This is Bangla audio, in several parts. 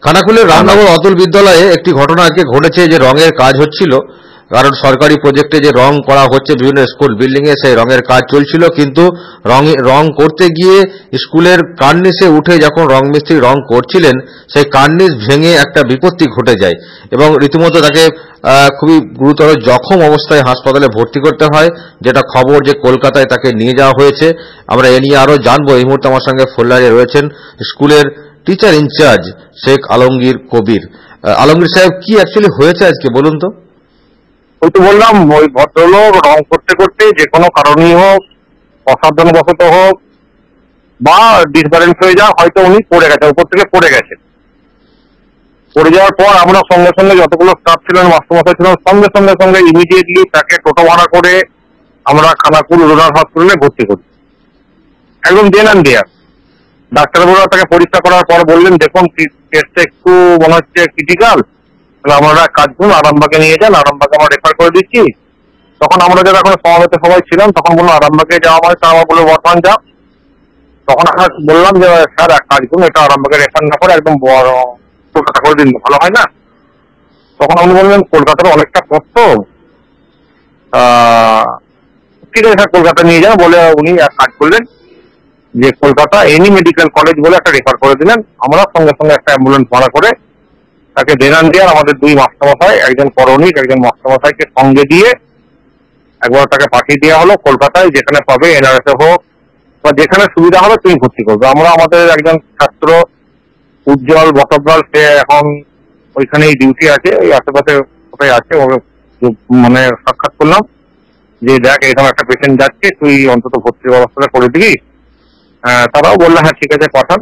খানাকুলের রামনগর অতুল বিদ্যালয়ে একটি ঘটনা আজকে ঘটেছে, যে রঙের কাজ হচ্ছিল। কারণ সরকারি প্রজেক্টে যে রং করা হচ্ছে বিভিন্ন স্কুল বিল্ডিং এ, সেই রঙের কাজ চলছিল, কিন্তু রং করতে গিয়ে স্কুলের কার্নিসে উঠে যখন রং মিস্ত্রি রং করছিলেন, সেই কার্নিস ভেঙে একটা বিপত্তি ঘটে যায় এবং রীতিমতো তাকে খুবই গুরুতর জখম অবস্থায় হাসপাতালে ভর্তি করতে হয়, যেটা খবর যে কলকাতায় তাকে নিয়ে যাওয়া হয়েছে। আমরা এ নিয়ে আরো জানবো। এই মুহূর্তে আমার সঙ্গে ফোল্লারে রয়েছেন স্কুলের টিচার ইনচার্জ শেখ আলমগীর কবির। আলমগীর সাহেব, কি অ্যাকচুয়ালি হয়েছে আজকে বলুন তো। ওই তো বললাম, ওই ভদ্রলোক রং করতে করতে যে কোনো কারণেই হোক, অসাবধানবশত হোক বা ডিসব্যালেন্স হয়ে যাওয়া, হয়তো উনি পড়ে গেছেন, উপর থেকে পড়ে গেছেন। পড়ে যাওয়ার পর আমরা সঙ্গে সঙ্গে যতগুলো স্টাফ ছিলেন, মাস্টারমশাই ছিলেন, সঙ্গে সঙ্গে সঙ্গে ইমিডিয়েটলি তাকে টোটো ভাড়া করে আমরা খানাকুল রুরাল হসপিটালে ভর্তি করি, একদম দেন অ্যান্ড দেয়ার। ডাক্তারবাবুরা তাকে পরীক্ষা করার পর বললেন, দেখুন কেসটা একটু মনে হচ্ছে ক্রিটিক্যাল, আমরা কাজ করুন, আরামবাগে নিয়ে যান, আরামবাগে আমরা রেফার করে দিচ্ছি। তখন আমরা যারা এখন সমাবেত সবাই ছিলাম, তখন বললাম আরামবাগে যাওয়া হয়, তা আমার বললো বর্ধমান যাও। তখন আমরা বললাম যে স্যার এক কাজ করুন, এটা আরামবাগে রেফার না করে একদম কলকাতা করে দিন, ভালো হয় না? তখন উনি বললেন কলকাতার অনেকটা কষ্ট, ঠিক আছে স্যার কলকাতা নিয়ে যান বলে উনি এক কাজ করলেন যে কলকাতা এনি মেডিকেল কলেজ বলে একটা রেফার করে দিলেন। আমরা সঙ্গে সঙ্গে একটা অ্যাম্বুলেন্স ভাড়া করে তাকে দেনান দেওয়ার আমাদের দুই মাস্টারমশাই, একজন করণিক, একজন মাস্টারমশাইকে সঙ্গে দিয়ে একবার তাকে পাঠিয়ে দেওয়া হলো কলকাতায়, যেখানে পাবে এনআরএসএ হোক বা যেখানে সুবিধা হবে তুমি ভর্তি করবে। আমরা আমাদের একজন ছাত্র উজ্জ্বল বসবলাল, সে এখন ওইখানেই ডিউটি আছে, ওই আশেপাশে কোথায় আছে, মানে সাক্ষাৎ করলাম যে দেখ এরকম একটা পেশেন্ট যাচ্ছে, তুই অন্তত ভর্তির ব্যবস্থাটা করে দিবি। তারাও বললো হ্যাঁ ঠিক আছে পাঠান।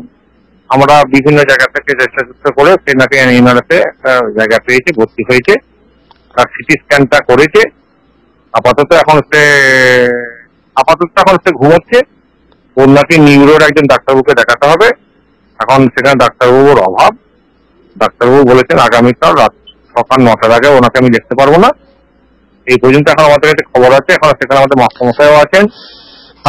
আমরা বিভিন্ন জায়গা থেকে চেষ্টা করে সে নাকি এনআরএসে একটা জায়গা পেয়েছে, ভর্তি হয়েছে, তার সিটি স্ক্যানটা করেছে। আপাতত এখন সে ঘুমোচ্ছে। ওর নাকি নিউরোর একজন ডাক্তারবাবুকে দেখাতে হবে, এখন সেখানে ডাক্তারবাবুর অভাব। ডাক্তারবাবু বলেছেন আগামীকাল রাত সকাল 9টার আগে ওনাকে আমি দেখতে পারবো না। এই পর্যন্ত এখন আমাদের কাছে খবর আছে, এখন সেখানে আমাদের মাস্টারমশাইও আছেন।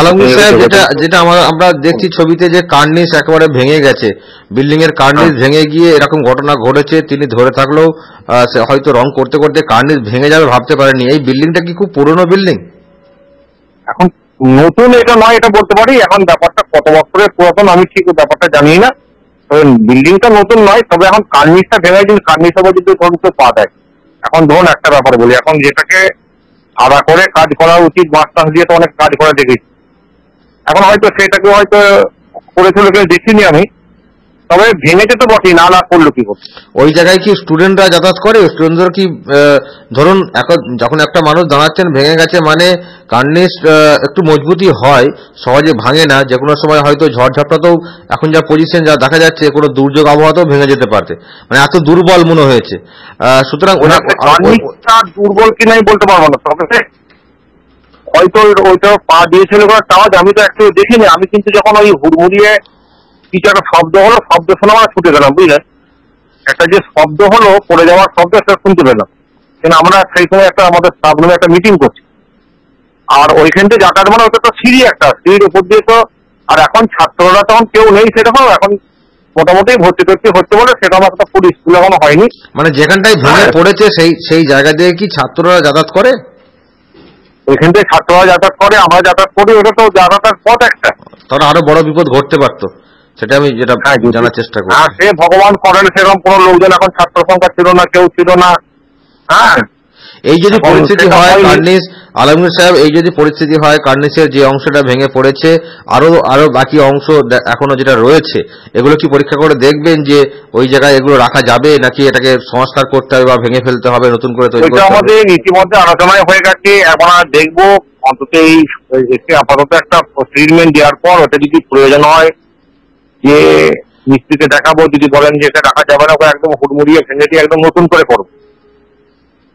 আলমগীর সাহেব, যেটা আমরা দেখছি ছবিতে, যে কার্নিস একেবারে ভেঙে গেছে, বিল্ডিং এর কার্নিস ভেঙে গিয়ে এরকম ঘটনা ঘটেছে। তিনি ধরে থাকলেও হয়তো রং করতে করতে কার্নিস ভেঙে যাবে ভাবতে পারেনি। এই বিল্ডিংটা কি খুব পুরনো বিল্ডিং? এখন নতুন এটা নয়, এটা বলতে পারি। এখন ব্যাপারটা কত বছরের পুরাতন আমি ঠিক ব্যাপারটা জানি না, তবে বিল্ডিংটা নতুন নয়। তবে এখন কার্নিসটা ভেঙে যদি কার্নিস হবে যদি ধরুন কেউ পা দেয়, এখন ধরুন একটা ব্যাপার বলি, এখন যেটাকে আড়া করে কাজ করা উচিত, বাঁশ টাস দিয়ে তো অনেক কাজ করে দেখেছি, এখন হয়তো সেটাকে হয়তো করেছিল কেউ দেখিনি আমি, তবে ভেঙেছে তো বটেই, না করলো কি করছে। ওই জায়গায় কি স্টুডেন্টরা যাতায়াত করে? স্টুডেন্টদের কি ধরুন যখন একটা মানুষ দাঁড়াচ্ছেন ভেঙে গেছে, মানে কার্নিস একটু মজবুতি হয়, সহজে ভাঙে না। যে কোনো সময় হয়তো ঝড়ঝাপটাতেও এখন যা পজিশন যা দেখা যাচ্ছে, কোনো দুর্যোগ আবহাওয়াতেও ভেঙে যেতে পারতে, মানে এত দুর্বল মনে হয়েছে। সুতরাং দুর্বল কিনা আমি বলতে পারবো না, তবে হয়তো ওইটা পা দিয়েছিল তাও আমি তো একটু দেখিনি। আমি কিন্তু যখন ওই হুড়মুড়িয়ে কিছু একটা শব্দ হলো, শব্দ শুনে আমরা ছুটে গেলাম, বুঝলেন? একটা যে শব্দ হলো, পড়ে যাওয়ার শব্দ, সেটা শুনতে পেলাম। কিন্তু আমরা সেই সময় একটা আমাদের স্টাফ রুমে একটা মিটিং করছি, আর ওইখান থেকে যাতায়াত মানে ওটা তো সিঁড়ি, একটা সিঁড়ির উপর দিয়ে তো। আর এখন ছাত্ররা তখন কেউ নেই সেরকম, এখন মোটামুটি ভর্তি টর্তি হচ্ছে বলে সেটা আমার একটা পুরো স্কুলে এখনো হয়নি। মানে যেখানটায় ভেঙে পড়েছে সেই জায়গা দিয়ে কি ছাত্ররা যাতায়াত করে? ওইখান থেকে ছাত্ররা যাতায়াত করে, আমরা যাতায়াত করি, ওটা তো যাতায়াতের পথ একটা। তাহলে আরো বড় বিপদ ঘটতে পারতো, সেটা আমি যেটা জানার চেষ্টা করি। সে ভগবান করেন, সেরকম কোনো লোকজন এখন ছাত্র সংখ্যা ছিল না, কেউ ছিল না। হ্যাঁ, এই যদি পরিস্থিতি হয় কার্নিস, আলমগীর সাহেব, এই যদি পরিস্থিতি হয় কার্নিসের যে অংশটা ভেঙে পড়েছে, আরো বাকি অংশ এখনো যেটা রয়েছে, এগুলো কি পরীক্ষা করে দেখবেন যে ওই জায়গায় এগুলো রাখা যাবে, নাকি এটাকে সংস্কার করতে হবে বা ভেঙে ফেলতে হবে, নতুন করে তৈরি করতে হবে? আমাদের ইতিমধ্যে আলোচনায় হয়ে গেছে। এখন আর দেখবো, অন্তত এই আপাতত একটা ট্রিটমেন্ট দেওয়ার পর ওটা যদি প্রয়োজন হয় যে মিস্ত্রিকে দেখাবো, যদি বলেন যে এটা রাখা যাবে না, একদম হুড়মুড়িয়ে ভেঙে দিয়ে একদম নতুন করে করবো,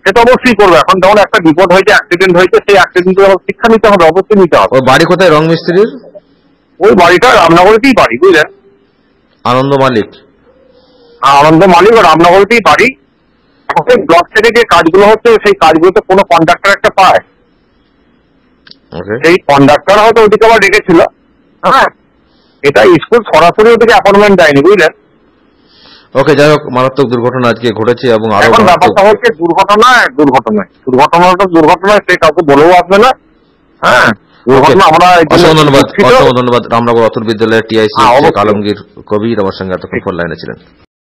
সেটা অবশ্যই করবো। এখন যখন একটা বিপদ হয়েছে, অ্যাক্সিডেন্ট হয়েছে, সেই অ্যাক্সিডেন্টের শিক্ষা নিতে হবে, অবশ্যই নিতে হবে। ওই বাড়ি কোথায় রং মিস্ত্রির? ওই বাড়িটা রামনগরেতেই বাড়ি, বুঝলেন? আনন্দ মালিক। আনন্দ মালিক ও রামনগরেতেই বাড়ি। এখন ব্লক থেকে যে কাজগুলো হচ্ছে, সেই কাজগুলোতে কোনো কন্ট্রাক্টর একটা পায়, সেই কন্ডাক্টর হয়তো ওদিকে আবার রেখেছিল। হ্যাঁ, এটা স্কুল সরাসরি ওদিকে অ্যাপয়েন্টমেন্ট দেয়নি, বুঝলেন? ওকে, যাই হোক, মারাত্মক দুর্ঘটনা আজকে ঘটেছে এবং আরো এখন ব্যাপারটা হচ্ছে দুর্ঘটনায় সে কাউকে বলেও আসবে না। হ্যাঁ, দুর্ঘটনা আমরা অসংখ্য ধন্যবাদ রামনগর অতুল বিদ্যালয়ের টিআইসি অবশ্যই। আলমগীর কবির আমার সঙ্গে এতক্ষণ ফোন লাইনে ছিলেন।